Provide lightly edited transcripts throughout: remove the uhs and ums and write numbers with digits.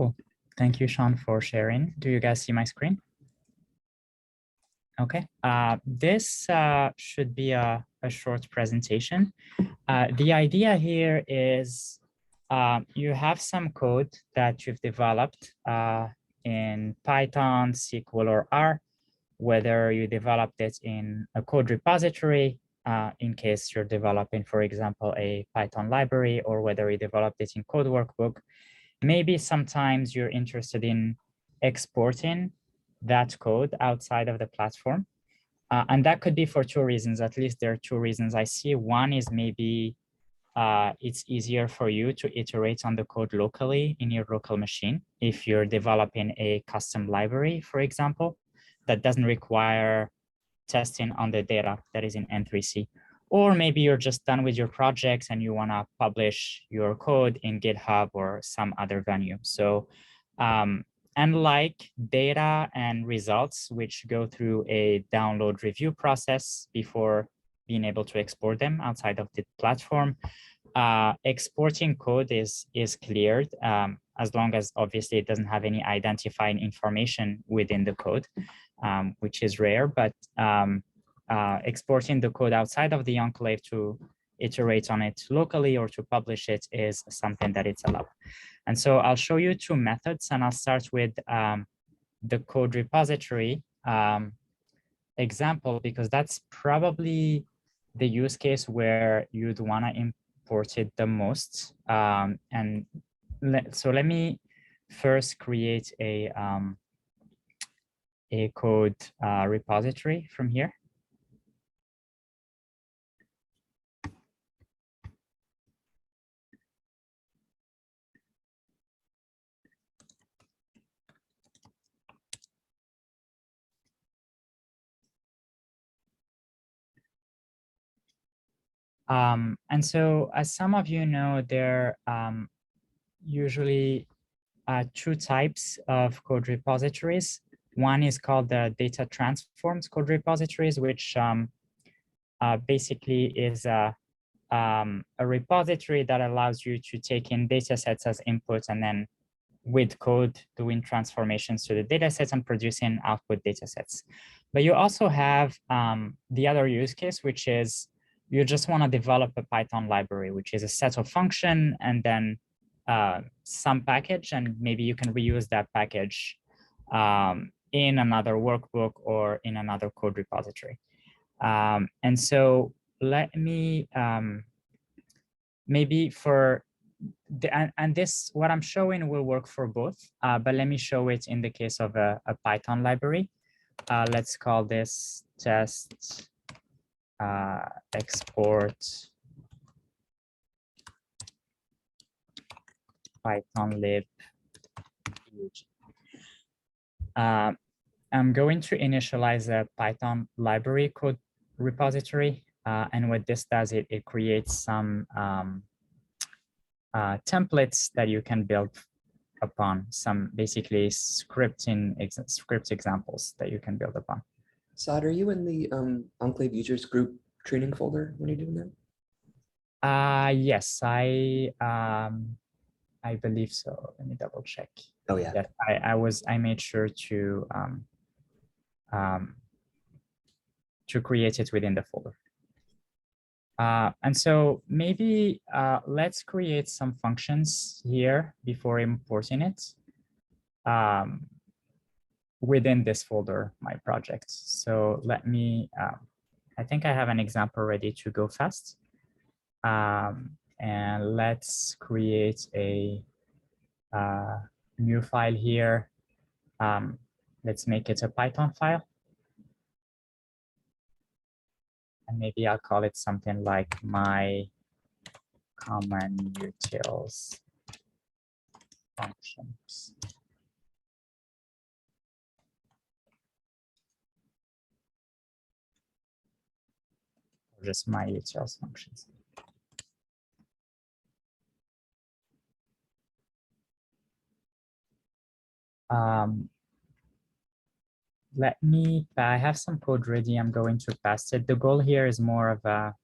Cool. Thank you, Sean, for sharing. Do you guys see my screen? Okay. This should be a short presentation. The idea here is you have some code that you've developed in Python, SQL, or R, whether you developed it in a code repository, in case you're developing, for example, a Python library, or whether you developed it in code workbook. Maybe sometimes you're interested in exporting that code outside of the platform. And that could be for two reasons. At least there are two reasons I see. One is maybe it's easier for you to iterate on the code locally in your local machine. If you're developing a custom library, for example, that doesn't require testing on the data that is in N3C. Or maybe you're just done with your projects and you want to publish your code in GitHub or some other venue. So unlike data and results, which go through a download review process before being able to export them outside of the platform, exporting code is cleared as long as obviously it doesn't have any identifying information within the code, which is rare, but exporting the code outside of the enclave to iterate on it locally or to publish it is something that it's allowed. And so I'll show you two methods, and I'll start with the code repository example, because that's probably the use case where you'd want to import it the most. So let me first create a code repository from here. And so, as some of you know, there are usually two types of code repositories. One is called the data transforms code repositories, which basically is a repository that allows you to take in data sets as input and then with code doing transformations to the data sets and producing output data sets. But you also have the other use case, which is you just want to develop a Python library, which is a set of function and then some package, and maybe you can reuse that package in another workbook or in another code repository. And so let me maybe for and this, what I'm showing will work for both, but let me show it in the case of a Python library. Let's call this test export Python lib EUG. I'm going to initialize a Python library code repository, and what this does, it creates some templates that you can build upon, some basically script examples that you can build upon. Saad, are you in the Enclave users group training folder when you're doing that? Yes, I believe so. Let me double check. Oh yeah. Yes, I made sure to create it within the folder. And so maybe let's create some functions here before importing it within this folder, my project. So let me, I think I have an example ready to go fast. And let's create a new file here. Let's make it a Python file. And maybe I'll call it something like my common utils functions. Or just my utils functions. I have some code ready. I'm going to pass it. The goal here is more of a,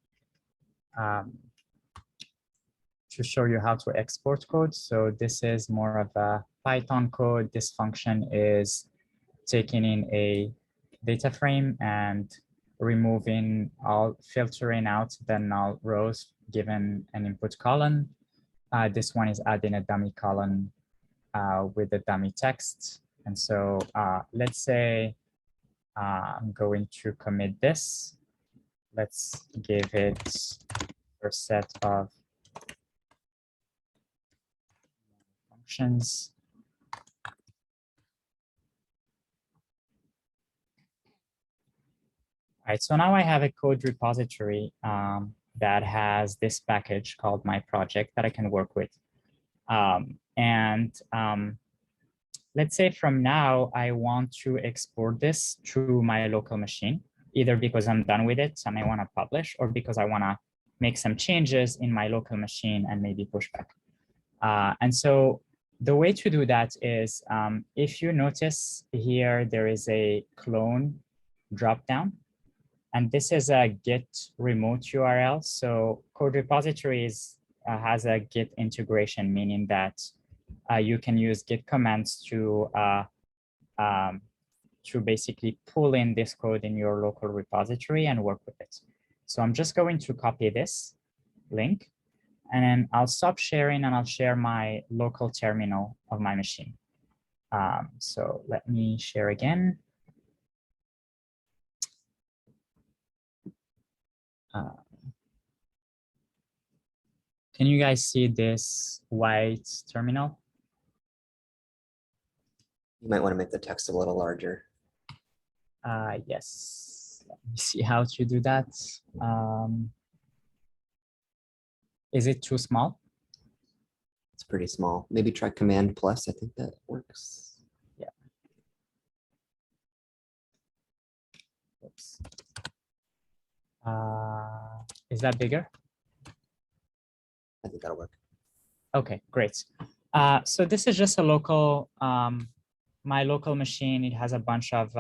to show you how to export code. So this is more of a Python code, this function is taking in a data frame and removing all, filtering out the null rows given an input column. This one is adding a dummy column with the dummy text. And so let's say I'm going to commit this. Let's give it a set of functions. All right, so now I have a code repository that has this package called my project that I can work with. Let's say from now, I want to export this to my local machine, either because I'm done with it and I want to publish, or because I want to make some changes in my local machine and maybe push back. And so the way to do that is, if you notice here, there is a clone dropdown. And this is a Git remote URL. So code repositories has a Git integration, meaning that you can use Git commands to basically pull in this code in your local repository and work with it. So I'm just going to copy this link, and then I'll stop sharing and I'll share my local terminal of my machine. So let me share again. Can you guys see this white terminal? You might want to make the text a little larger. Yes, let me see how to do that. Is it too small? It's pretty small. Maybe try Command plus. I think that works. Yeah. Oops. Is that bigger? I think that'll work. Okay, great. So this is just a local, my local machine. It has a bunch of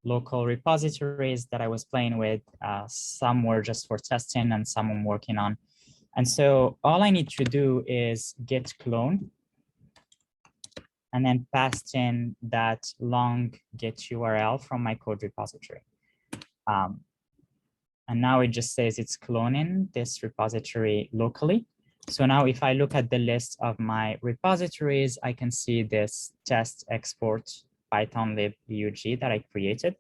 local repositories that I was playing with. Some were just for testing and some I'm working on. And so all I need to do is git clone and then paste in that long git URL from my code repository. And now it just says it's cloning this repository locally. So now if I look at the list of my repositories, I can see this test export Python lib EUG that I created.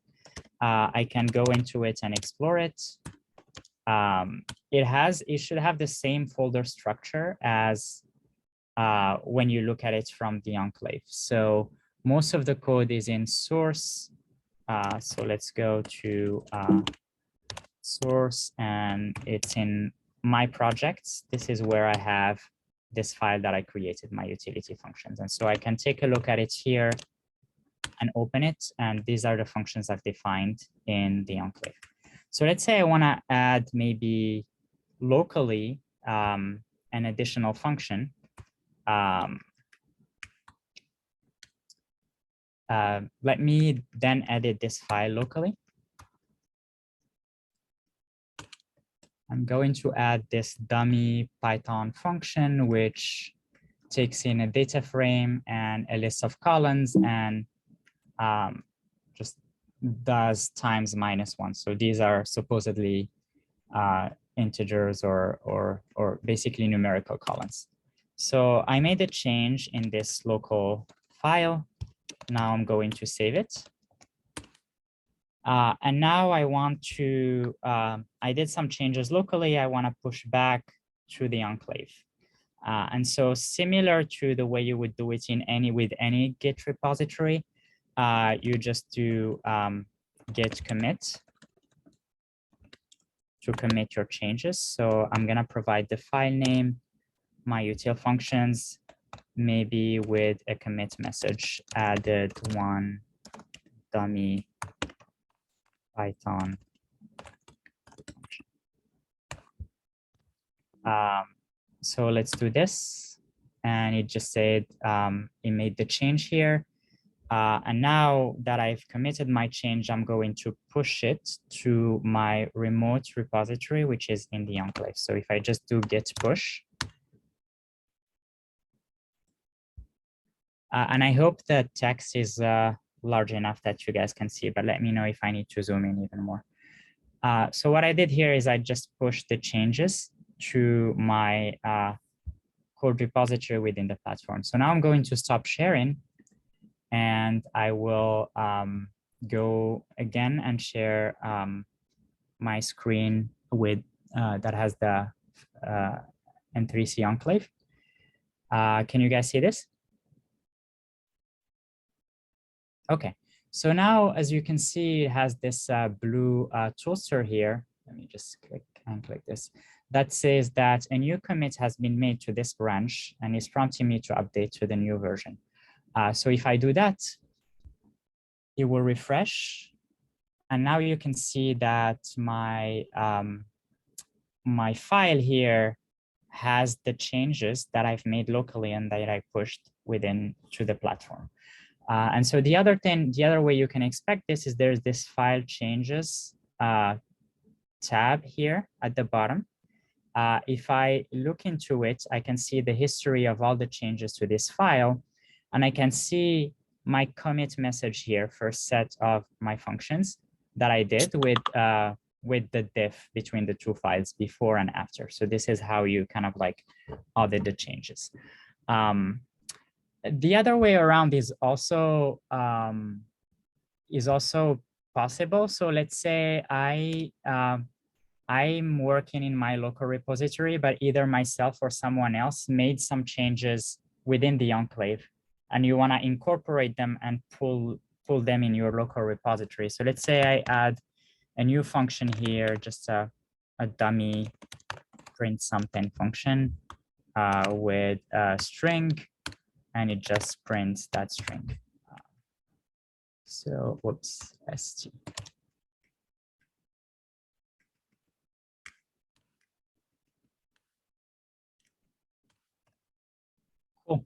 I can go into it and explore it. It should have the same folder structure as when you look at it from the enclave. So most of the code is in source. So let's go to source, and it's in my projects. This is where I have this file that I created, my utility functions. And so I can take a look at it here and open it. And these are the functions I've defined in the enclave. So let's say I want to add maybe locally an additional function. Let me then edit this file locally. I'm going to add this dummy Python function, which takes in a data frame and a list of columns and just does times -1. So these are supposedly integers or basically numerical columns. So I made a change in this local file. Now I'm going to save it. And now I want to, I did some changes locally. I want to push back to the enclave. And so similar to the way you would do it with any Git repository, you just do git commit to commit your changes. So I'm going to provide the file name, my util functions, maybe with a commit message, added one dummy Python. So let's do this. And it just said it made the change here. And now that I've committed my change, I'm going to push it to my remote repository, which is in the enclave. So if I just do git push, And I hope the text is large enough that you guys can see, but let me know if I need to zoom in even more. So what I did here is I just pushed the changes to my code repository within the platform. So now I'm going to stop sharing, and I will go again and share my screen with that has the N3C enclave. Can you guys see this? Okay, so now as you can see, it has this blue toolster here. Let me just click this. That says that a new commit has been made to this branch and is prompting me to update to the new version. So if I do that, it will refresh. And now you can see that my my file here has the changes that I've made locally and that I pushed within to the platform. And so the other way you can expect this is there's this file changes tab here at the bottom. If I look into it, I can see the history of all the changes to this file, and I can see my commit message here for a set of my functions that I did with the diff between the two files before and after. So this is how you kind of like audit the changes. The other way around is also possible. So let's say I'm working in my local repository, but either myself or someone else made some changes within the enclave, and you want to incorporate them and pull them in your local repository. So let's say I add a new function here, just a dummy print something function with a string, and it just prints that string. So whoops, st. Cool.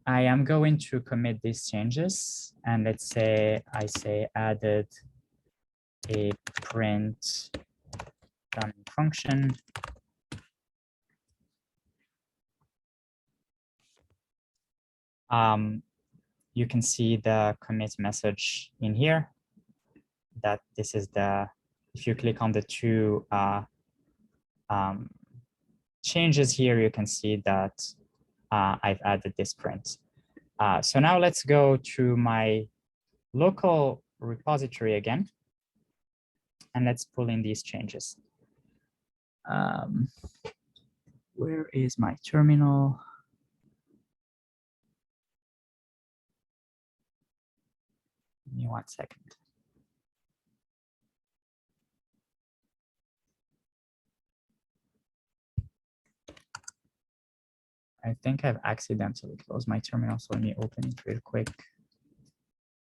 I am going to commit these changes, and let's say I say added a print dummy function. You can see the commit message in here. That this is the, if you click on the two changes here, you can see that I've added this print. So now let's go to my local repository again, and let's pull in these changes. Where is my terminal? Give me 1 second. I think I've accidentally closed my terminal, so let me open it real quick.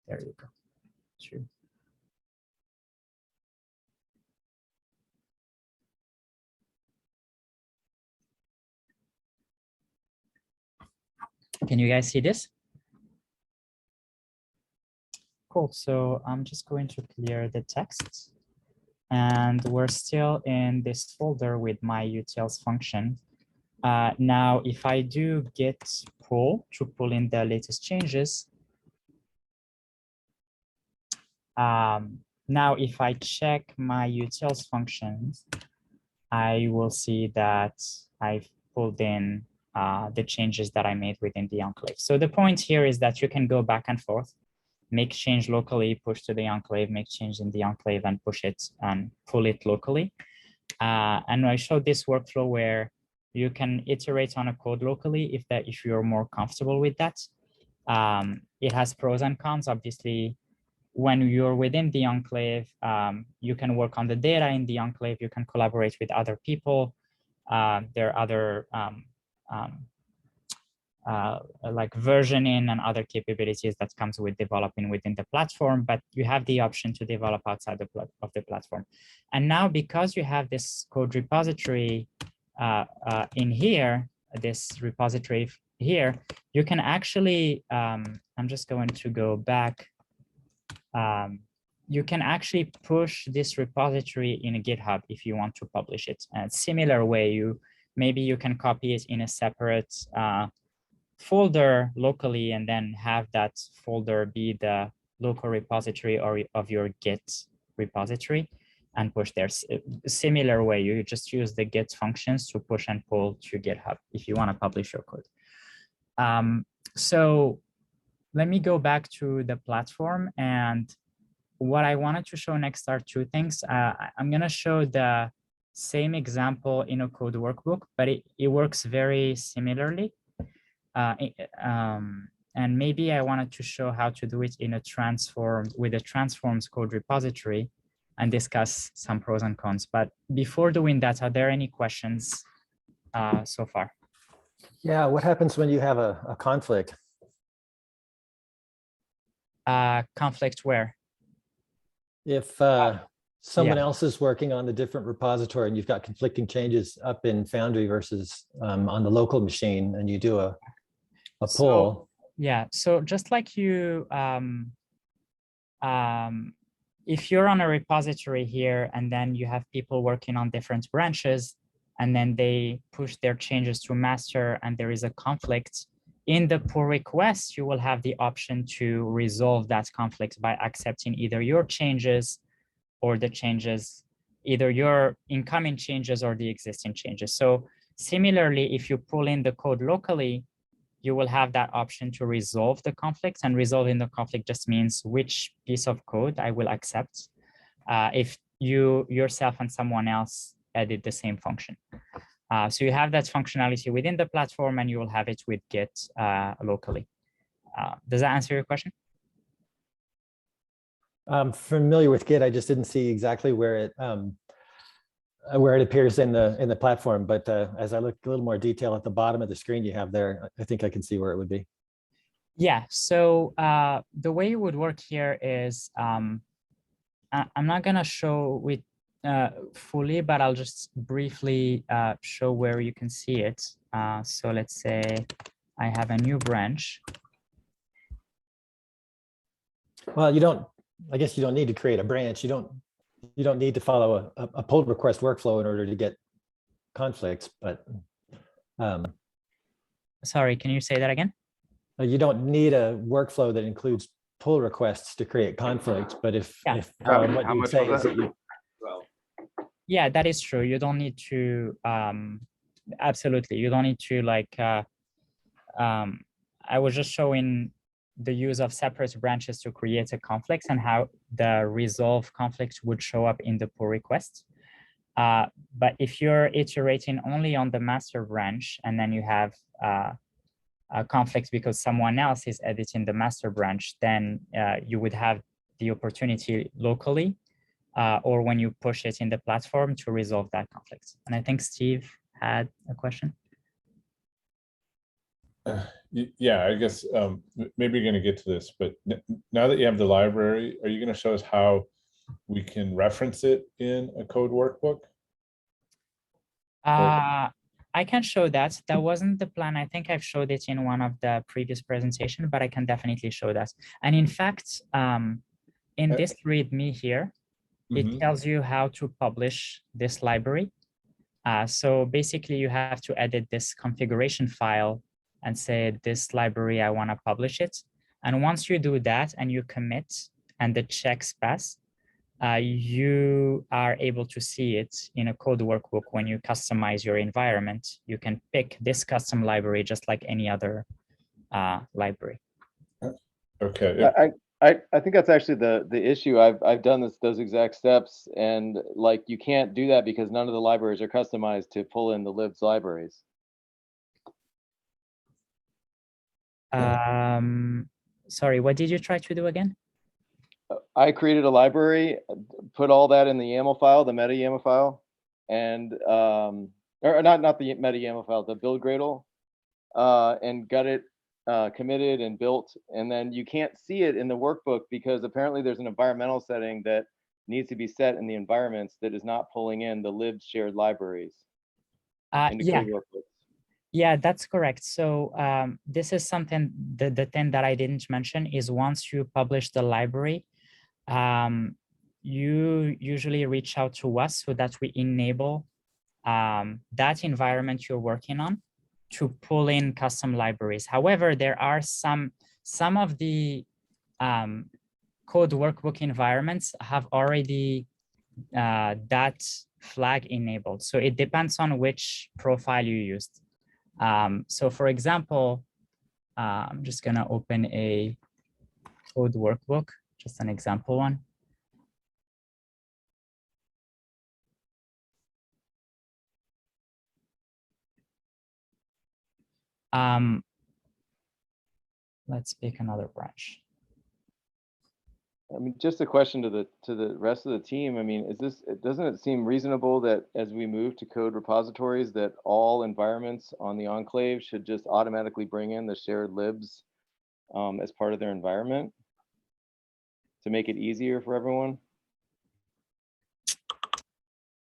There you go. True. Can you guys see this? Cool. So I'm just going to clear the text, and we're still in this folder with my utils function. Now, if I do git pull to pull in the latest changes, now if I check my utils functions, I will see that I've pulled in the changes that I made within the enclave. So the point here is that you can go back and forth, make change locally, push to the enclave, make change in the enclave, and push it and pull it locally. And I showed this workflow where you can iterate on a code locally if you're more comfortable with that. It has pros and cons. Obviously, when you're within the enclave, you can work on the data in the enclave. You can collaborate with other people. There are other like versioning and other capabilities that comes with developing within the platform, but you have the option to develop outside of the platform. And now, because you have this code repository in here, this repository here, you can actually, I'm just going to go back. You can actually push this repository in a GitHub if you want to publish it. And similar way, maybe you can copy it in a separate folder locally and then have that folder be the local repository or of your Git repository and push there. Similar way, you just use the Git functions to push and pull to GitHub if you want to publish your code. So let me go back to the platform, and what I wanted to show next are two things. I'm going to show the same example in a code workbook, but it works very similarly. And maybe I wanted to show how to do it in a with a transforms code repository and discuss some pros and cons. But before doing that, are there any questions so far? Yeah, what happens when you have a conflict? Conflict where? If someone else is working on the different repository and you've got conflicting changes up in Foundry versus on the local machine, and you do a pull. So, yeah, so just like you, if you're on a repository here and then you have people working on different branches and then they push their changes to master and there is a conflict, in the pull request, you will have the option to resolve that conflict by accepting either your changes or the changes, either your incoming changes or the existing changes. So similarly, if you pull in the code locally, you will have that option to resolve the conflict, and resolving the conflict just means which piece of code I will accept if you yourself and someone else edit the same function. So you have that functionality within the platform, and you will have it with Git locally. Does that answer your question? I'm familiar with Git. I just didn't see exactly where it appears in the platform. But as I look a little more detail at the bottom of the screen you have there, I think I can see where it would be. Yeah. So the way it would work here is I'm not going to show it fully, but I'll just briefly show where you can see it. So let's say I have a new branch. Well, I guess you don't need to create a branch. You don't need to follow a pull request workflow in order to get conflicts, but sorry, can you say that again? You don't need a workflow that includes pull requests to create conflicts. But if what you say is that you, yeah, that is true. You don't need to absolutely. You don't need to like. I was just showing the use of separate branches to create a conflict and how the resolve conflict would show up in the pull request. But if you're iterating only on the master branch and then you have a conflict because someone else is editing the master branch, then you would have the opportunity locally or when you push it in the platform to resolve that conflict. And I think Steve had a question. Yeah, I guess maybe you're going to get to this, but now that you have the library, are you going to show us how we can reference it in a code workbook? I can show that. That wasn't the plan. I think I've showed it in one of the previous presentations, but I can definitely show that. And in fact, in this README here, it tells you how to publish this library. So basically, you have to edit this configuration file and say, this library, I want to publish it. And once you do that and you commit and the checks pass, you are able to see it in a code workbook. When you customize your environment, you can pick this custom library just like any other library. Okay. I think that's actually the issue. I've done those exact steps, and like you can't do that because none of the libraries are customized to pull in the libs libraries. Sorry, what did you try to do again? I created a library, put all that in the YAML file, the meta YAML file, and or not the meta YAML file, the build Gradle, and got it committed and built. And then you can't see it in the workbook because apparently there's an environmental setting that needs to be set in the environments that is not pulling in the libs shared libraries. Yeah. Yeah, that's correct. So this is something, the thing that I didn't mention is once you publish the library, you usually reach out to us so that we enable that environment you're working on to pull in custom libraries. However, there are some of the code workbook environments have already that flag enabled. So it depends on which profile you used. So for example, I'm just gonna open a code workbook, just an example one. Let's pick another branch. I mean, just a question to the rest of the team. I mean, doesn't it seem reasonable that as we move to code repositories, that all environments on the enclave should just automatically bring in the shared libs as part of their environment to make it easier for everyone?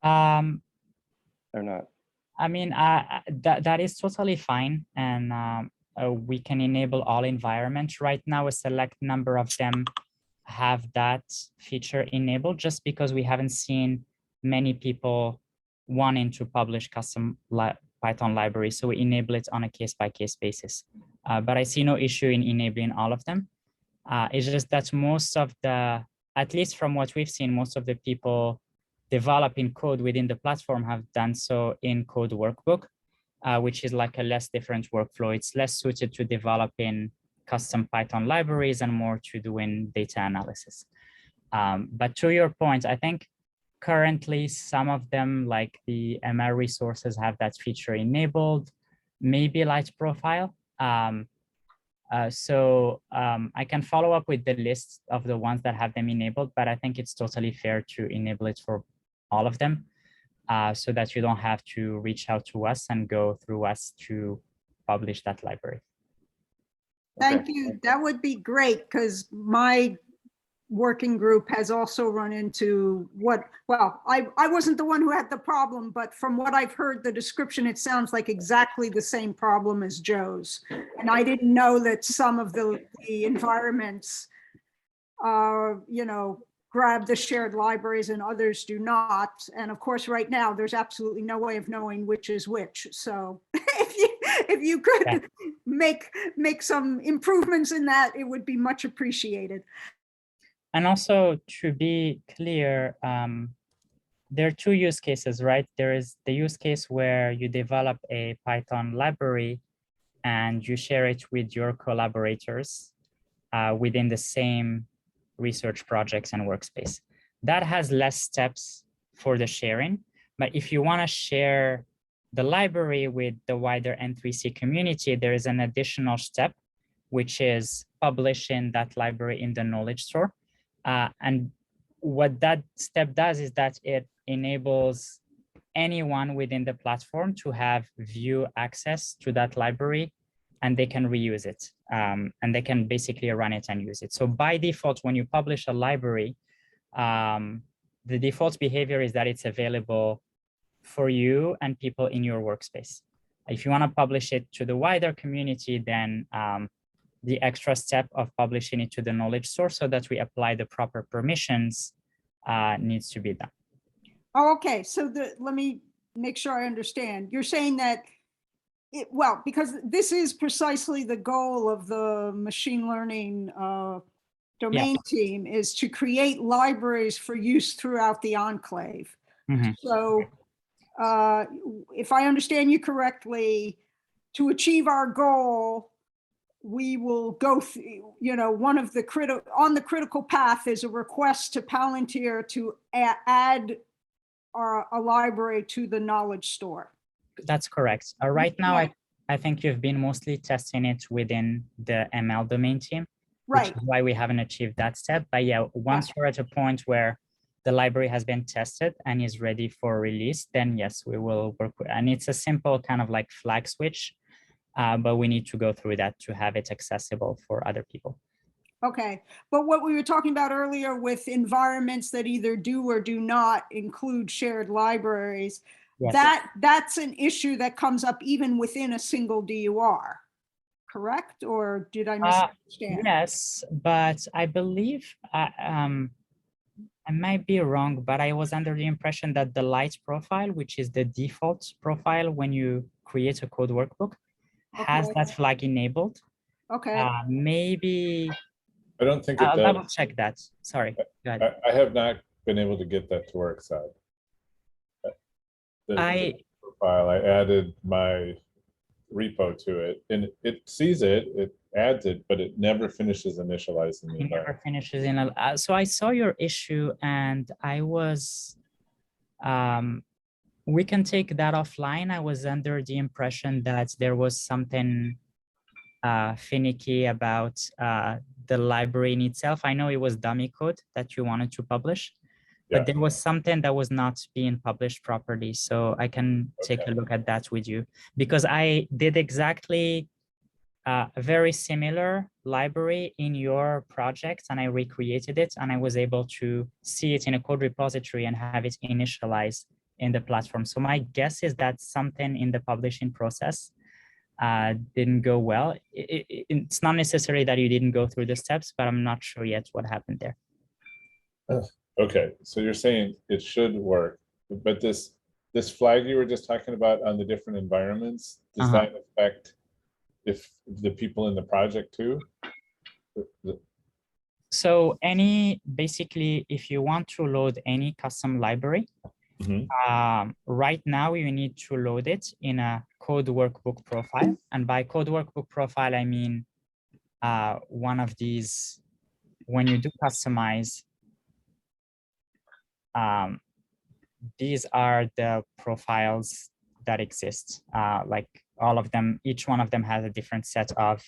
Or not? I mean, that is totally fine, and we can enable all environments. Right now, a select number of them have that feature enabled, just because we haven't seen many people wanting to publish custom Python libraries. So we enable it on a case-by-case basis. But I see no issue in enabling all of them. It's just that most of the, at least from what we've seen, most of the people developing code within the platform have done so in code workbook, which is like a less different workflow. It's less suited to developing custom Python libraries and more to doing data analysis. But to your point, I think currently some of them, like the ML resources, have that feature enabled, maybe light profile. So I can follow up with the list of the ones that have them enabled, but I think it's totally fair to enable it for all of them, so that you don't have to reach out to us and go through us to publish that library. Thank you. That would be great, because my working group has also run into well, I wasn't the one who had the problem, but from what I've heard, the description, it sounds like exactly the same problem as Joe's. And I didn't know that some of the environments, you know, grab the shared libraries and others do not. And of course, right now, there's absolutely no way of knowing which is which. So if you could make some improvements in that, it would be much appreciated. And also, to be clear, there are two use cases, right? There is the use case where you develop a Python library and you share it with your collaborators within the same research projects and workspace. That has less steps for the sharing. But if you want to share the library with the wider N3C community, there is an additional step, which is publishing that library in the knowledge store. And what that step does is that it enables anyone within the platform to have view access to that library, and they can reuse it. And they can basically run it and use it. So by default, when you publish a library, the default behavior is that it's available for you and people in your workspace. If you want to publish it to the wider community, then the extra step of publishing it to the knowledge source so that we apply the proper permissions needs to be done. Oh, okay. So let me make sure I understand. You're saying that, well, because this is precisely the goal of the machine learning domain team, is to create libraries for use throughout the enclave. Mm-hmm. So if I understand you correctly, to achieve our goal, we will go through, you know, one of the critical path is a request to Palantir to add a library to the knowledge store. That's correct. Right now, I think you've been mostly testing it within the ML domain team, right? Which is why we haven't achieved that step. But yeah, once we're at a point where the library has been tested and is ready for release, then yes, we will work with, and it's a simple kind of like flag switch. But we need to go through that to have it accessible for other people. Okay, but what we were talking about earlier with environments that either do or do not include shared libraries, yes, that's an issue that comes up even within a single DUR, correct? Or did I misunderstand? Yes, but I believe I might be wrong, but I was under the impression that the light profile, which is the default profile when you create a code workbook, has Okay. that flag enabled. Okay, Maybe I don't think it I'll does. double check that. Sorry, go ahead. I have not been able to get that to work, Saad. The profile, I added my repo to it, and it sees it, it adds it, but it never finishes initializing the It never environment. finishes in a, so I saw your issue and I was, we can take that offline. I was under the impression that there was something finicky about the library in itself. I know it was dummy code that you wanted to publish, but Yeah. there was something that was not being published properly. So I can take a look at that with you, because I did exactly a very similar library in your project and I recreated it and I was able to see it in a code repository and have it initialized in the platform. So my guess is that something in the publishing process didn't go well. It's not necessary that you didn't go through the steps, but I'm not sure yet what happened there. Okay, so you're saying it should work, but this flag you were just talking about on the different environments, does that affect if the people in the project too? So basically, if you want to load any custom library, right now you need to load it in a code workbook profile. And by code workbook profile, I mean one of these, when you do customize, these are the profiles that exist. Like all of them, each one of them has a different set of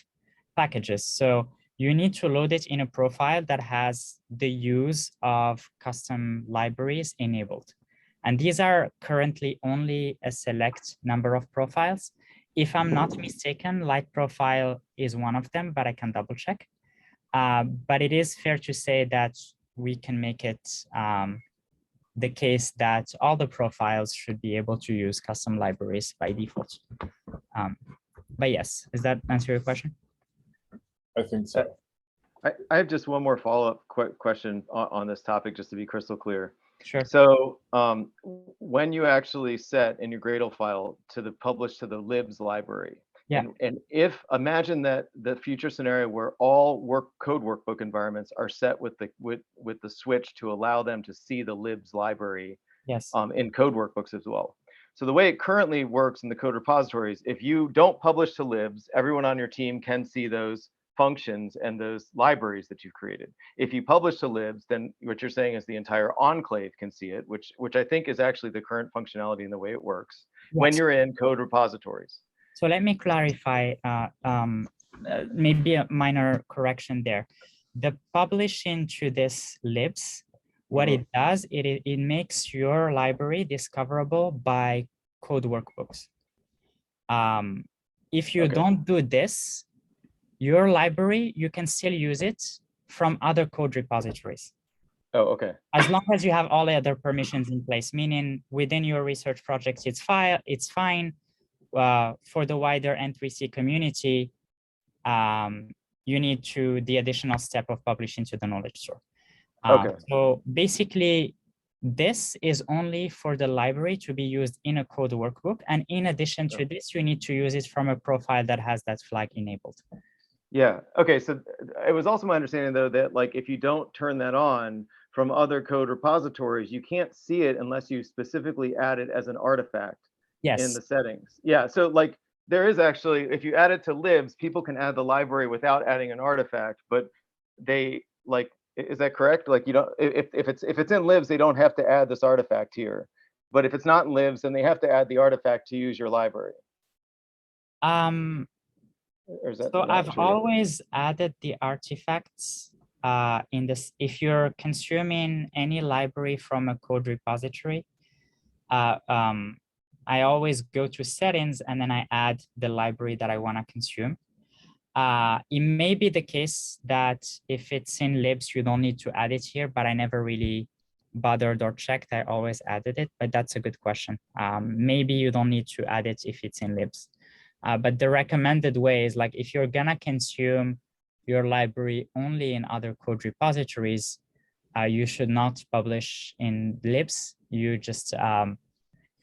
packages. So you need to load it in a profile that has the use of custom libraries enabled. And these are currently only a select number of profiles. If I'm not mistaken, light profile is one of them, but I can double check. But it is fair to say that we can make it the case that all the profiles should be able to use custom libraries by default. But yes, does that answer your question? I think so. I have just one more follow-up question on this topic, just to be crystal clear. Sure. So when you actually set in your Gradle file to publish to the libs library, and if imagine that the future scenario where all code workbook environments are set with the switch to allow them to see the libs library in code workbooks as well. So the way it currently works in the code repositories, if you don't publish to libs, everyone on your team can see those functions and those libraries that you've created. If you publish to libs, then what you're saying is the entire enclave can see it, which I think is actually the current functionality in the way it works when you're in code repositories. So let me clarify, maybe a minor correction there. The publishing to this libs, what it does, it makes your library discoverable by code workbooks. If you don't do this, your library, you can still use it from other code repositories. Oh, okay. As long as you have all the other permissions in place, meaning within your research project, it's fine. For the wider N3C community, you need the additional step of publishing to the knowledge store. So basically, this is only for the library to be used in a code workbook. And in addition to this, you need to use it from a profile that has that flag enabled. Yeah. Okay. So it was also my understanding, though, that like if you don't turn that on from other code repositories, you can't see it unless you specifically add it as an artifact in the settings. Yeah. So like there is actually, if you add it to libs, people can add the library without adding an artifact, but they like, is that correct? Like you don't, if it's in libs, they don't have to add this artifact here. But if it's not in libs, then they have to add the artifact to use your library. So I've always added the artifacts in this. If you're consuming any library from a code repository, I always go to settings and then I add the library that I want to consume. It may be the case that if it's in libs, you don't need to add it here, but I never really bothered or checked. I always added it, but that's a good question. Maybe you don't need to add it if it's in libs. But the recommended way is like, if you're gonna consume your library only in other code repositories, you should not publish in libs. You just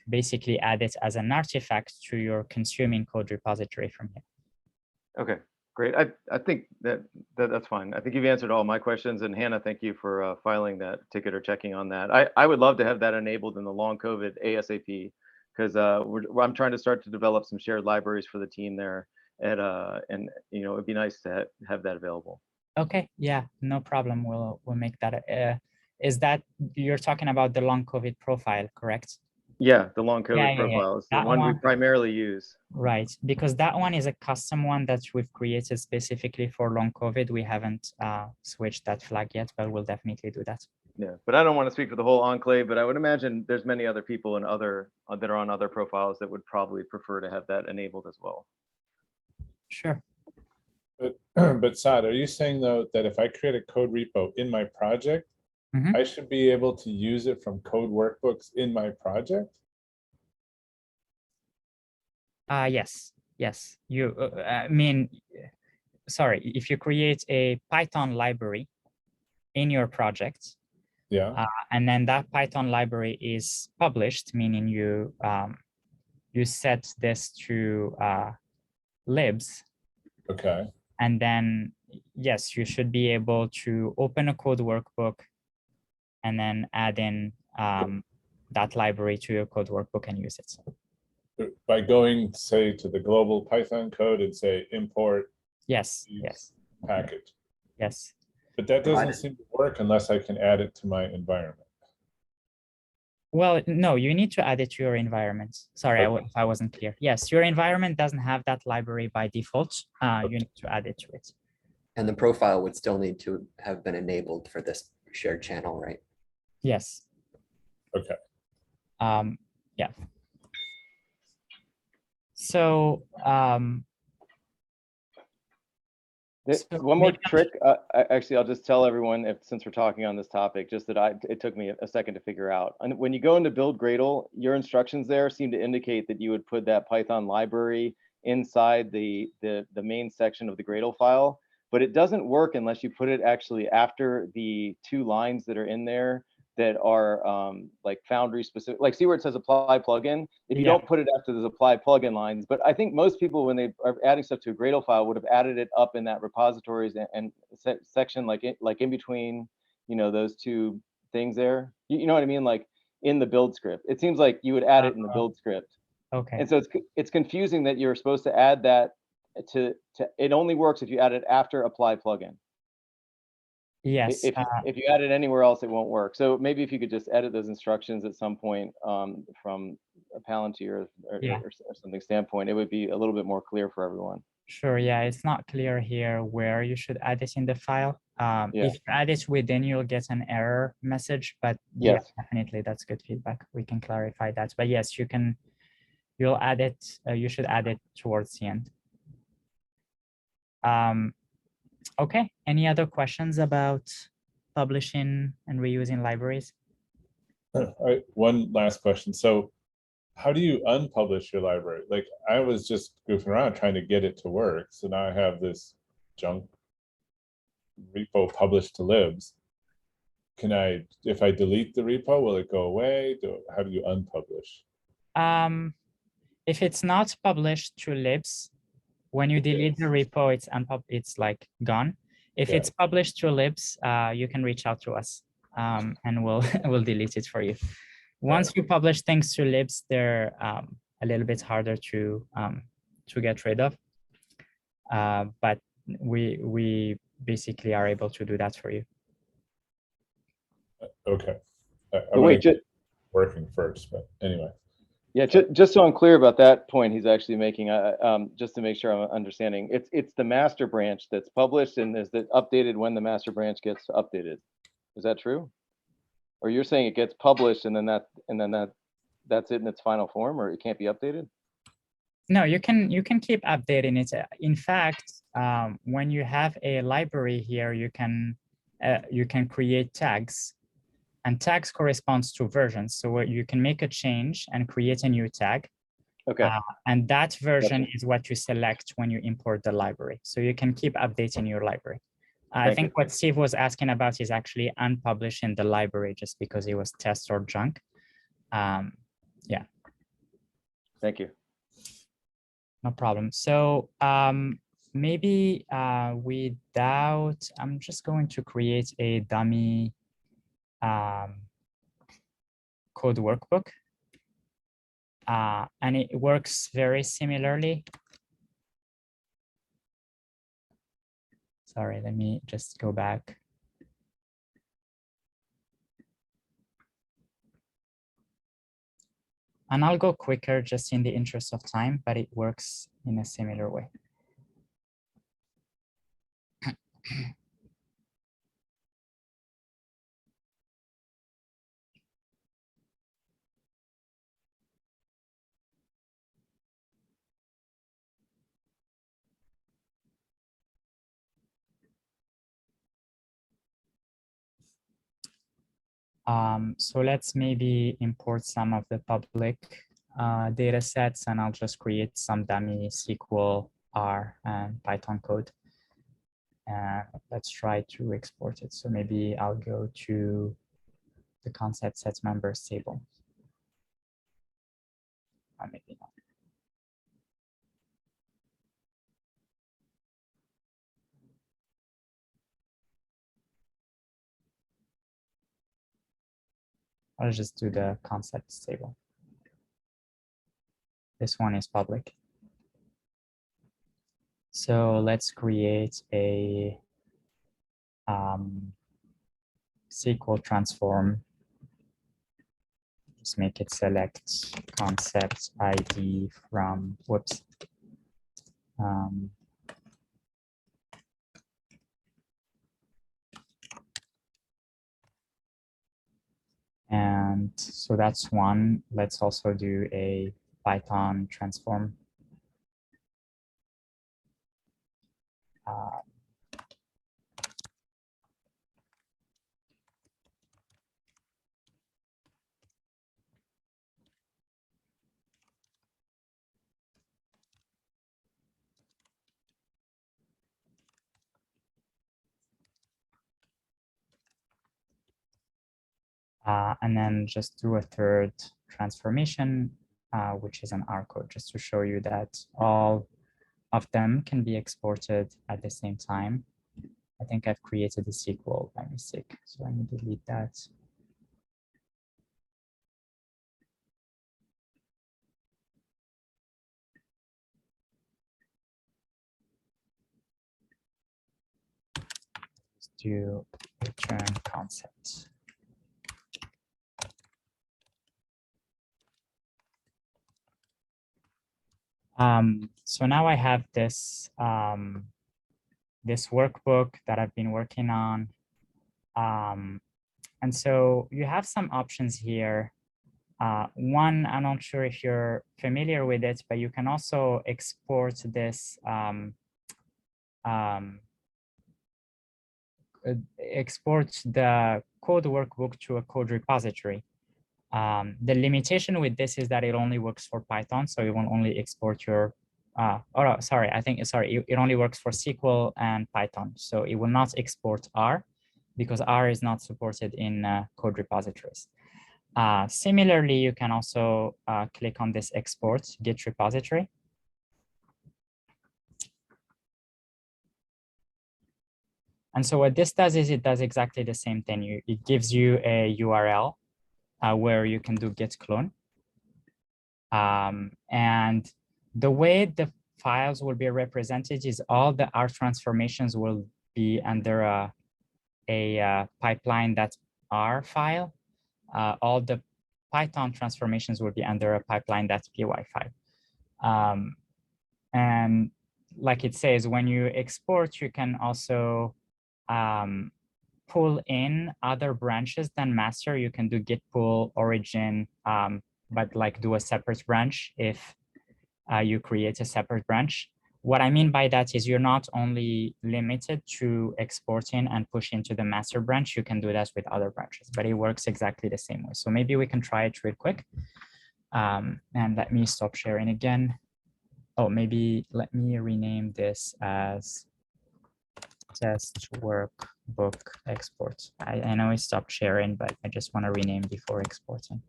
basically add it as an artifact to your consuming code repository from here. Okay, great. I think that's fine. I think you've answered all my questions. And Hannah, thank you for filing that ticket or checking on that. I would love to have that enabled in the long COVID ASAP, because I'm trying to start to develop some shared libraries for the team there. And you know, it'd be nice to have that available. Okay, yeah, no problem. We'll make that. Is that you're talking about the long COVID profile, correct? Yeah, the long COVID Yeah. profile is the That one we one. primarily use. Right, because that one is a custom one that we've created specifically for long COVID. We haven't switched that flag yet, but we'll definitely do that. Yeah, but I don't want to speak for the whole enclave, but I would imagine there's many other people and other that are on other profiles that would probably prefer to have that enabled as well. Sure. But Saad, are you saying though that if I create a code repo in my project, Mhm. I should be able to use it from code workbooks in my project? Yes. You, I mean, sorry, if you create a Python library in your project, Yeah. and then that Python library is published, meaning you you set this to libs, Okay. and then yes, you should be able to open a code workbook and then add in that library to your code workbook and use it. By going, say, to the global Python code and say import Yes. package. Yes. But that doesn't Provided. seem to work unless I can add it to my environment. Well, no, you need to add it to your environment. Sorry, Okay. if I wasn't clear. Yes, your environment doesn't have that library by default. You need to add it to it. And the profile would still need to have been enabled for this shared channel, right? Yes. Okay. Yeah. So, One more maybe- trick. Actually, I'll just tell everyone, since we're talking on this topic, just that it took me a second to figure out. And when you go into build Gradle, your instructions there seem to indicate that you would put that Python library inside the main section of the Gradle file, but it doesn't work unless you put it actually after the 2 lines that are in there that are like Foundry specific. Like, see where it says apply plugin? If you don't put it after those apply plugin lines, but I think most people, when they are adding stuff to a Gradle file, would have added it up in that repositories and section, like in between, you know, those 2 things there. You know what I mean? Like in the build script. It seems like you would add it in the build script. Okay. And so it's confusing that you're supposed to add that to it only works if you add it after apply plugin. Yes. If you add it anywhere else, it won't work. So maybe if you could just edit those instructions at some point from a Palantir or something standpoint, it would be a little bit more clear for everyone. Sure. Yeah, it's not clear here where you should add it in the file. If you add it within, you'll get an error message. But yes, definitely, that's good feedback. We can clarify that. But yes, you can. You'll add it. You should add it towards the end. Okay, any other questions about publishing and reusing libraries? All right, one last question. So how do you unpublish your library? Like, I was just goofing around trying to get it to work. So now I have this junk repo published to libs. Can I, if I delete the repo, will it go away? How do you unpublish? If it's not published to libs, when you delete the repo, it's like gone. If it's published to libs, you can reach out to us and we'll delete it for you. Once you publish things to libs, they're a little bit harder to get rid of. But we basically are able to do that for you. Okay. Wait, working first, but anyway. Yeah, just so I'm clear about that point he's actually making, just to make sure I'm understanding, it's the master branch that's published and is that updated when the master branch gets updated. Is that true? Or you're saying it gets published and then that's it in its final form, or it can't be updated? No, you can keep updating it. In fact, when you have a library here, you can create tags. And tags corresponds to versions. So you can make a change and create a new tag. Okay. And that version is what you select when you import the library. So you can keep updating your library. I think what Steve was asking about is actually unpublishing the library just because it was test or junk. Yeah. Thank you. No problem. So maybe without, I'm just going to create a dummy code workbook. And it works very similarly. Sorry, let me just go back. And I'll go quicker just in the interest of time, but it works in a similar way. So let's maybe import some of the public data sets, and I'll just create some dummy SQL, R, and Python code. And let's try to export it. So maybe I'll go to the concept sets members table. Or maybe not. I'll just do the concepts table. This one is public. So let's create a SQL transform. Just make it select concept ID from, whoops. And so that's one. Let's also do a Python transform. And then just do a third transformation, which is an R code, just to show you that all of them can be exported at the same time. I think I've created a SQL by mistake, so let me delete that. Let's do return concept. So now I have this this workbook that I've been working on. And so you have some options here. One, I'm not sure if you're familiar with it, but you can also export this export the code workbook to a code repository. The limitation with this is that it only works for Python, so it won't only export your, it only works for SQL and Python, so it will not export R because R is not supported in code repositories. Similarly, you can also click on this export Git repository. And so what this does is it does exactly the same thing. It gives you a URL where you can do git clone. And the way the files will be represented is all the R transformations will be under a pipeline that's R file. All the Python transformations will be under a pipeline that's py file. And like it says, when you export, you can also pull in other branches than master. You can do git pull origin, but like do a separate branch if you create a separate branch. What I mean by that is you're not only limited to exporting and pushing to the master branch, you can do that with other branches, but it works exactly the same way. So maybe we can try it real quick. And let me stop sharing again. Oh, maybe let me rename this as test workbook export. I know I stopped sharing, but I just want to rename before exporting.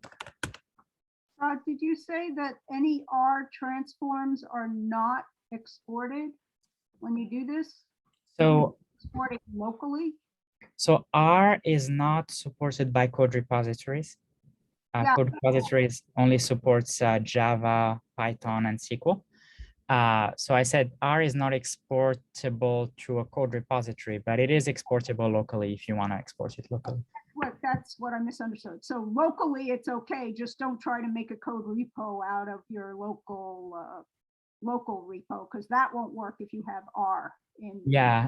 Did you say that any R transforms are not exported? when you do this? So, Export it locally? so R is not supported by code repositories. Yeah. Code repositories only supports Java, Python, and SQL. So I said R is not exportable to a code repository, but it is exportable locally if you want to export it locally. That's what I misunderstood. So locally, it's okay. Just don't try to make a code repo out of your local repo, because that won't work if you have R in. Yeah,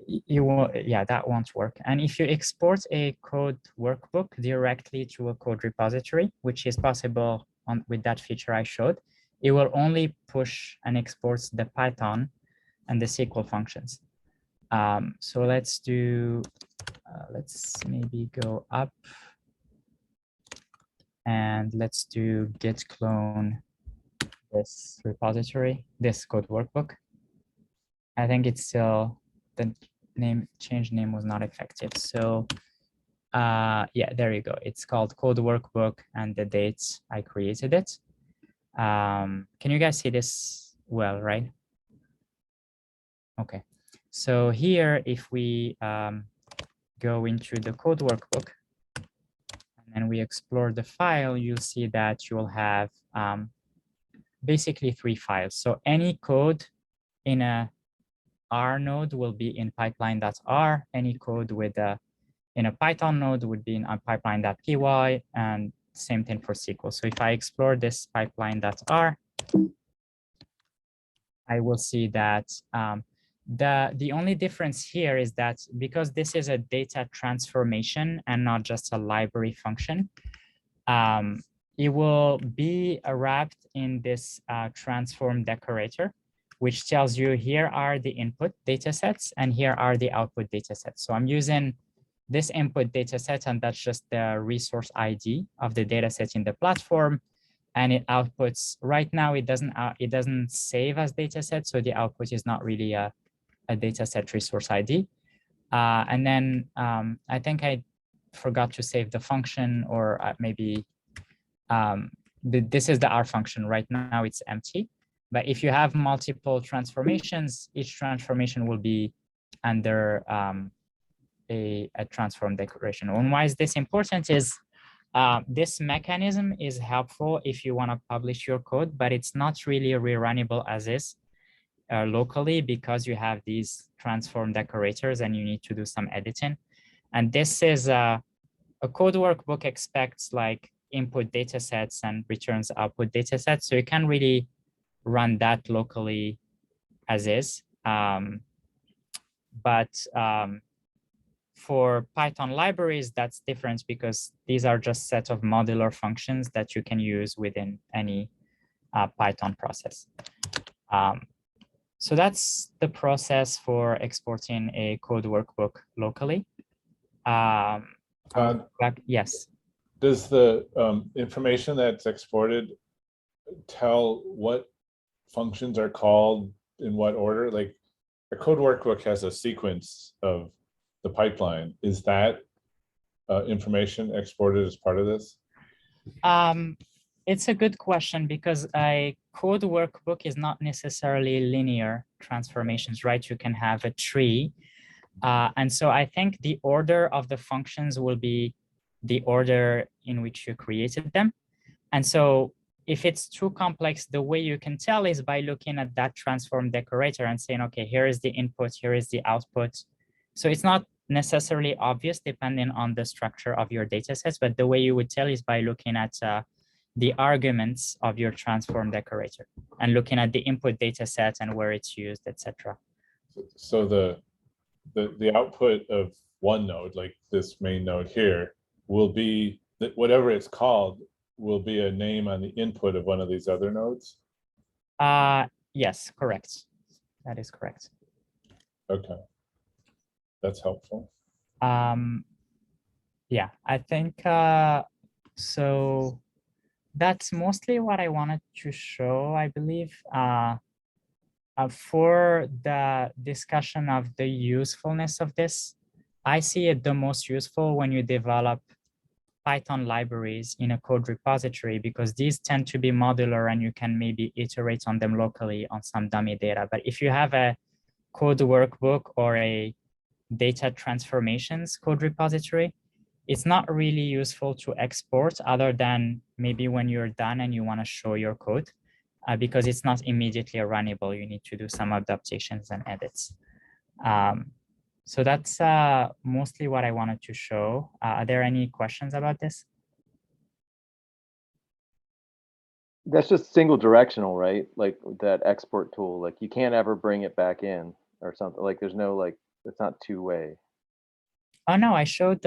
you won't. Yeah, that won't work. And if you export a code workbook directly to a code repository, which is possible with that feature I showed, it will only push and exports the Python and the SQL functions. So let's do. Let's maybe go up and let's do git clone this repository, this code workbook. I think it's still the change name was not effective. So yeah, there you go. It's called code workbook and the dates I created it. Can you guys see this well, right? Okay. So here, if we go into the code workbook and then we explore the file, you'll see that you'll have basically 3 files. So any code in a R node will be in pipeline.r. Any code with in a Python node would be in a pipeline.py, and same thing for SQL. So if I explore this pipeline.r, I will see that the only difference here is that because this is a data transformation and not just a library function, it will be wrapped in this transform decorator, which tells you here are the input data sets and here are the output data sets. So I'm using this input data set, and that's just the resource ID of the data set in the platform. And it outputs, right now it doesn't save as data set, so the output is not really a data set resource ID. And then I think I forgot to save the function, or maybe this is the R function. Right now it's empty. But if you have multiple transformations, each transformation will be under a transform declaration. And why is this important is this mechanism is helpful if you want to publish your code, but it's not really rerunnable as is locally, because you have these transform decorators and you need to do some editing. And this is a code workbook expects like input data sets and returns output data sets. So you can really run that locally as is. But for Python libraries, that's different, because these are just set of modular functions that you can use within any Python process. So that's the process for exporting a code workbook locally. Yes. Does the information that's exported tell what functions are called in what order? Like a code workbook has a sequence of the pipeline. Is that information exported as part of this? It's a good question, because a code workbook is not necessarily linear transformations, right? You can have a tree. And so I think the order of the functions will be the order in which you created them. And so if it's too complex, the way you can tell is by looking at that transform decorator and saying, okay, here is the input, here is the output. So it's not necessarily obvious depending on the structure of your data sets, but the way you would tell is by looking at the arguments of your transform decorator and looking at the input data set and where it's used, etc. So the output of one node, like this main node here, will be that whatever it's called will be a name on the input of one of these other nodes? Yes, correct. That is correct. Okay. That's helpful. Yeah, I think so. That's mostly what I wanted to show, I believe. For the discussion of the usefulness of this, I see it the most useful when you develop Python libraries in a code repository, because these tend to be modular and you can maybe iterate on them locally on some dummy data. But if you have a code workbook or a data transformations code repository, it's not really useful to export other than maybe when you're done and you want to show your code, because it's not immediately runnable. You need to do some adaptations and edits. So that's mostly what I wanted to show. Are there any questions about this? That's just single directional, right? Like that export tool, like you can't ever bring it back in or something. Like there's no like, it's not two-way. Oh no, I showed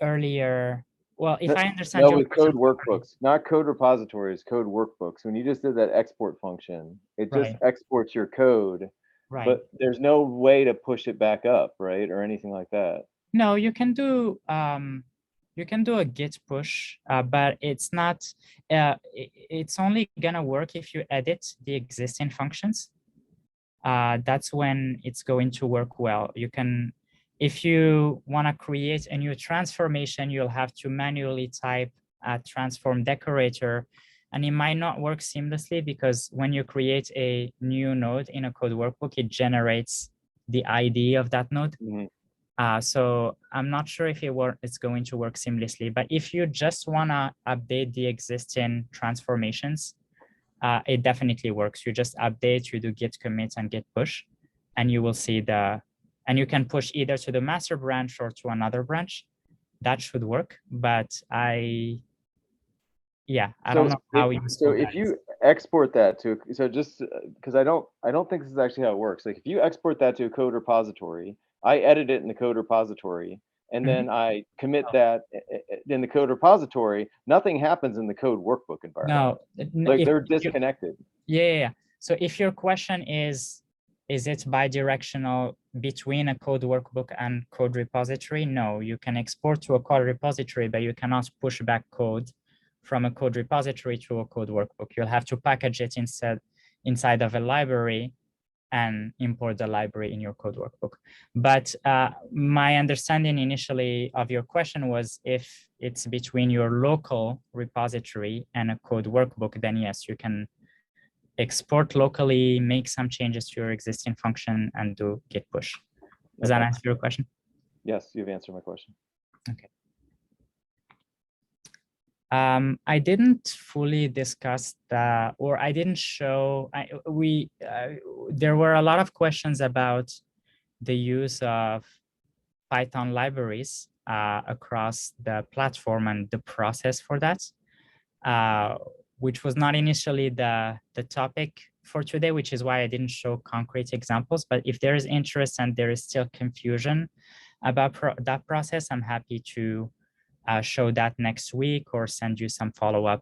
earlier. Well, if No- I understand No, your with code question workbooks, not code repositories, code workbooks. When you just did that export function, it just Right. exports your code, right. but there's no way to push it back up, right? Or anything like that. No, you can do a git push, but it's not. It's only gonna work if you edit the existing functions. That's when it's going to work well. You can, if you want to create a new transformation, you'll have to manually type a transform decorator, and it might not work seamlessly because when you create a new node in a code workbook, it generates the ID of that node. Mhm. So I'm not sure if it's going to work seamlessly, but if you just want to update the existing transformations, it definitely works. You just update, you do git commit and git push, and you will see and you can push either to the master branch or to another branch. That should work, but I don't know how useful So if that is. you export that to, so just because I don't think this is actually how it works. Like if you export that to a code repository, I edit it in the code repository, and Mhm. then I commit that in the code repository. Nothing happens in the code workbook environment. No, Like they're disconnected. Yeah. So if your question is it bidirectional between a code workbook and code repository? No, you can export to a code repository, but you cannot push back code from a code repository to a code workbook. You'll have to package it inside of a library and import the library in your code workbook. But my understanding initially of your question was if it's between your local repository and a code workbook, then yes, you can export locally, make some changes to your existing function, and do git push. Does that answer your question? Yes, you've answered my question. Okay. I didn't fully discuss or I didn't show. There were a lot of questions about the use of Python libraries across the platform and the process for that, which was not initially the topic for today, which is why I didn't show concrete examples. But if there is interest and there is still confusion about that process, I'm happy to show that next week or send you some follow-up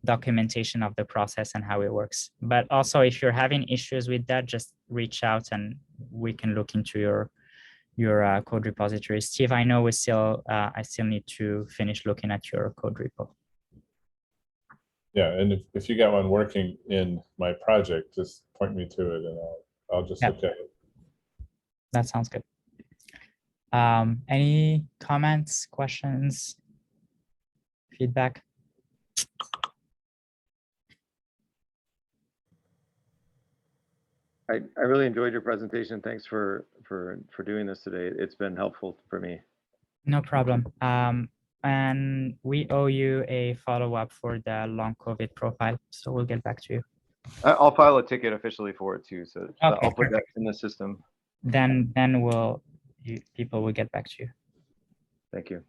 documentation of the process and how it works. But also, if you're having issues with that, just reach out and we can look into your code repository. Steve, I know I still need to finish looking at your code repo. Yeah, and if you got one working in my project, just point me to it and I'll just look at it. That sounds good. Any comments, questions, feedback? I really enjoyed your presentation. Thanks for doing this today. It's been helpful for me. No problem. And we owe you a follow-up for the long COVID profile, so we'll get back to you. I'll file a ticket officially for it too, so Okay, I'll put that perfect. in the system. Then people will get back to you. Thank you.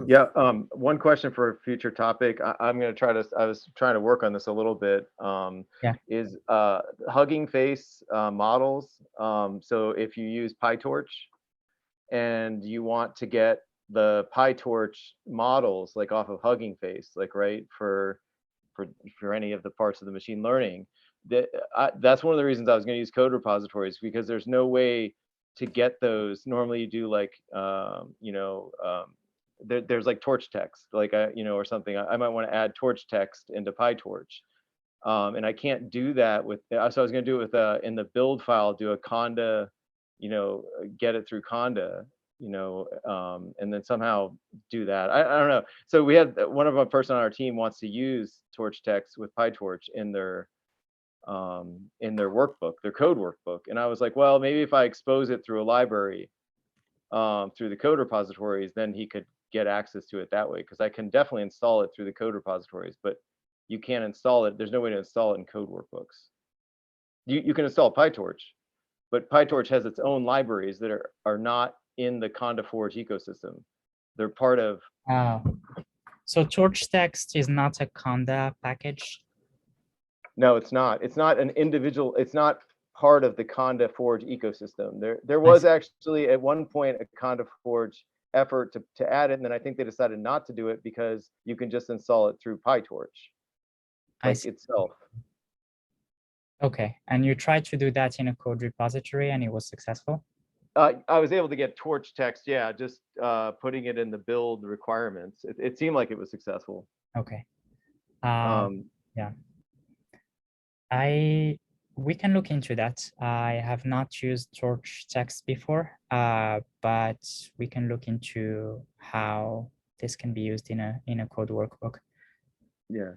Yeah, one question for a future topic. I'm going to try to, I was trying to work on this a little bit, is Hugging Face models. So if you use PyTorch and you want to get the PyTorch models like off of Hugging Face, like right for any of the parts of the machine learning, that's one of the reasons I was going to use code repositories, because there's no way to get those. Normally you do like, there's like torch text, like, or something. I might want to add torch text into PyTorch. And I can't do that with, so I was going to do it with, in the build file, do a conda, get it through conda, and then somehow do that. I don't know. So we had one of our person on our team wants to use torch text with PyTorch in their in their workbook, their code workbook. And I was like, well, maybe if I expose it through a library, through the code repositories, then he could get access to it that way. Because I can definitely install it through the code repositories, but you can't install it. There's no way to install it in code workbooks. You can install PyTorch, but PyTorch has its own libraries that are not in the Conda Forge ecosystem. They're part of. So Torch text is not a Conda package? No, it's not. It's not an individual. It's not part of the Conda Forge ecosystem. There was actually at one point a Conda Forge effort to add it, and then I think they decided not to do it because you can just install it through PyTorch, like itself. Okay, and you tried to do that in a code repository and it was successful? I was able to get Torch text, yeah, just putting it in the build requirements. It seemed like it was successful. Okay. Yeah. We can look into that. I have not used Torch text before, but we can look into how this can be used in a code workbook. Yeah.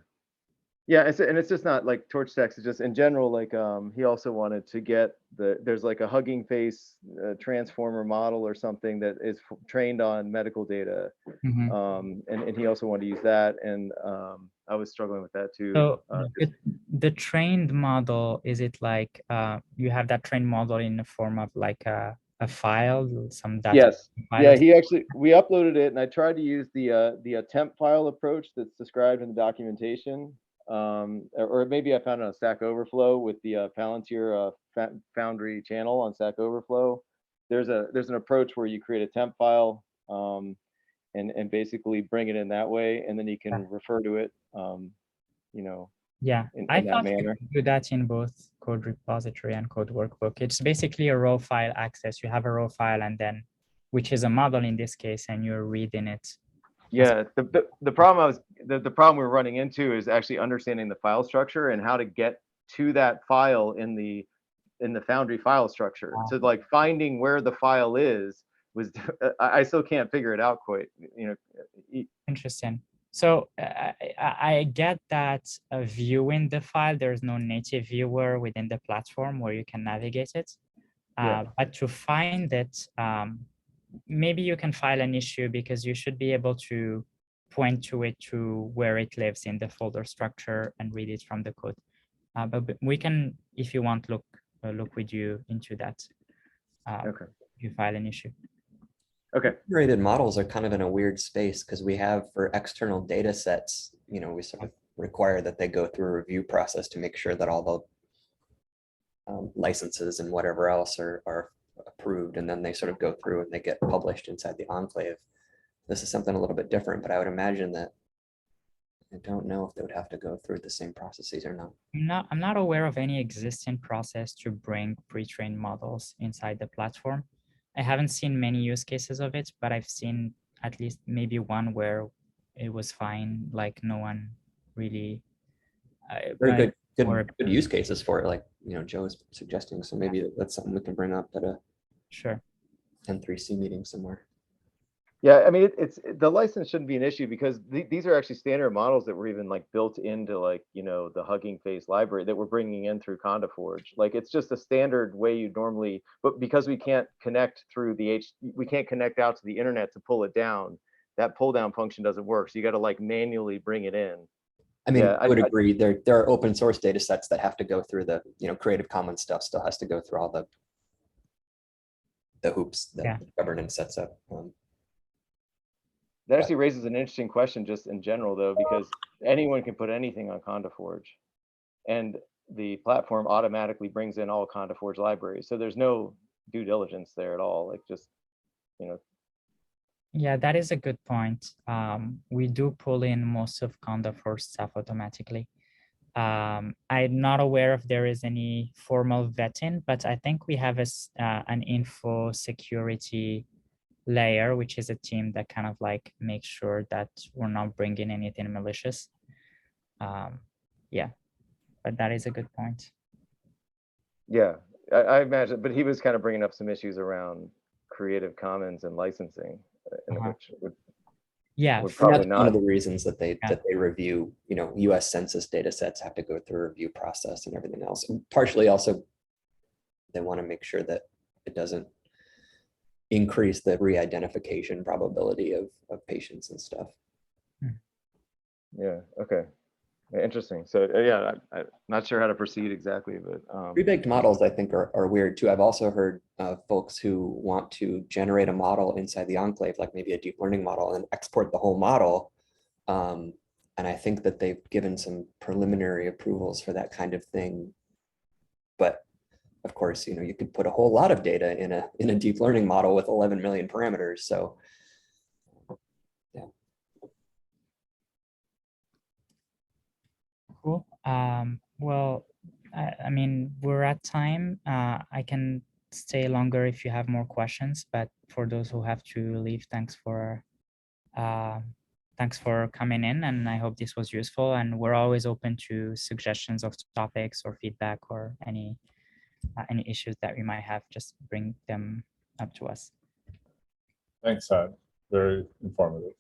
Yeah, and it's just not like Torch text, it's just in general, like he also wanted to get there's like a Hugging Face transformer model or something that is trained on medical data. And he also wanted to use that, and I was struggling with that too. So the trained model, is it like you have that trained model in the form of like a file, some data? Yes. Yeah, we uploaded it, and I tried to use the temp file approach that's described in the documentation. Or maybe I found it on Stack Overflow with the Palantir Foundry channel on Stack Overflow. There's an approach where you create a temp file and basically bring it in that way, and then you can refer to it, Yeah, in I that thought you manner. could do that in both code repository and code workbook. It's basically a raw file access. You have a raw file, and then, which is a model in this case, and you're reading it. Yeah, the problem the problem we're running into is actually understanding the file structure and how to get to that file in the Foundry file structure. So like finding where the file is was I still can't figure it out quite. Interesting. So I get that viewing the file, there's no native viewer within the platform where you can navigate it. But to find it, maybe you can file an issue because you should be able to point to it to where it lives in the folder structure and read it from the code. But we can, if you want, look with you into that. Okay. If you file an issue. Okay. Integrated models are kind of in a weird space because we have for external data sets, we sort of require that they go through a review process to make sure that all the licenses and whatever else are approved, and then they sort of go through and they get published inside the enclave. This is something a little bit different, but I would imagine that I don't know if they would have to go through the same processes or not. I'm not aware of any existing process to bring pre-trained models inside the platform. I haven't seen many use cases of it, but I've seen at least maybe one where it was fine, like no one really. Very good use cases for it, like Joe is suggesting. So maybe that's something we can bring up at a N3C meeting somewhere. Yeah, I mean, it's the license shouldn't be an issue because these are actually standard models that were even like built into like the Hugging Face library that we're bringing in through Conda Forge. Like it's just a standard way you normally, but because we can't connect through we can't connect out to the internet to pull it down. That pull down function doesn't work. So you got to like manually bring it in. I mean, I would agree. There are open source data sets that have to go through the Creative Commons stuff. Still has to go through all the hoops that governance sets up. That actually raises an interesting question just in general, though, because anyone can put anything on Conda Forge, and the platform automatically brings in all Conda Forge libraries. So there's no due diligence there at all. Like just, Yeah, that is a good point. We do pull in most of Conda Forge stuff automatically. I'm not aware if there is any formal vetting, but I think we have an info security layer, which is a team that kind of like makes sure that we're not bringing anything malicious. Yeah, but that is a good point. Yeah, I imagine, but he was kind of bringing up some issues around Creative Commons and licensing, which would Yeah, Would And probably that's one of not. the reasons that Yeah. they review, US Census data sets have to go through a review process and everything else. And partially also, they want to make sure that it doesn't increase the re-identification probability of patients and stuff. Yeah, okay. Interesting. So yeah, I'm not sure how to proceed exactly, but Pre-baked models, I think, are weird too. I've also heard folks who want to generate a model inside the enclave, like maybe a deep learning model, and export the whole model. And I think that they've given some preliminary approvals for that kind of thing. But of course, you could put a whole lot of data in a deep learning model with 11 million parameters. So yeah. Cool. Well, I mean, we're at time. I can stay longer if you have more questions, but for those who have to leave, thanks for coming in, and I hope this was useful. And we're always open to suggestions of topics or feedback or any issues that you might have. Just bring them up to us. Thanks, Todd. Very informative.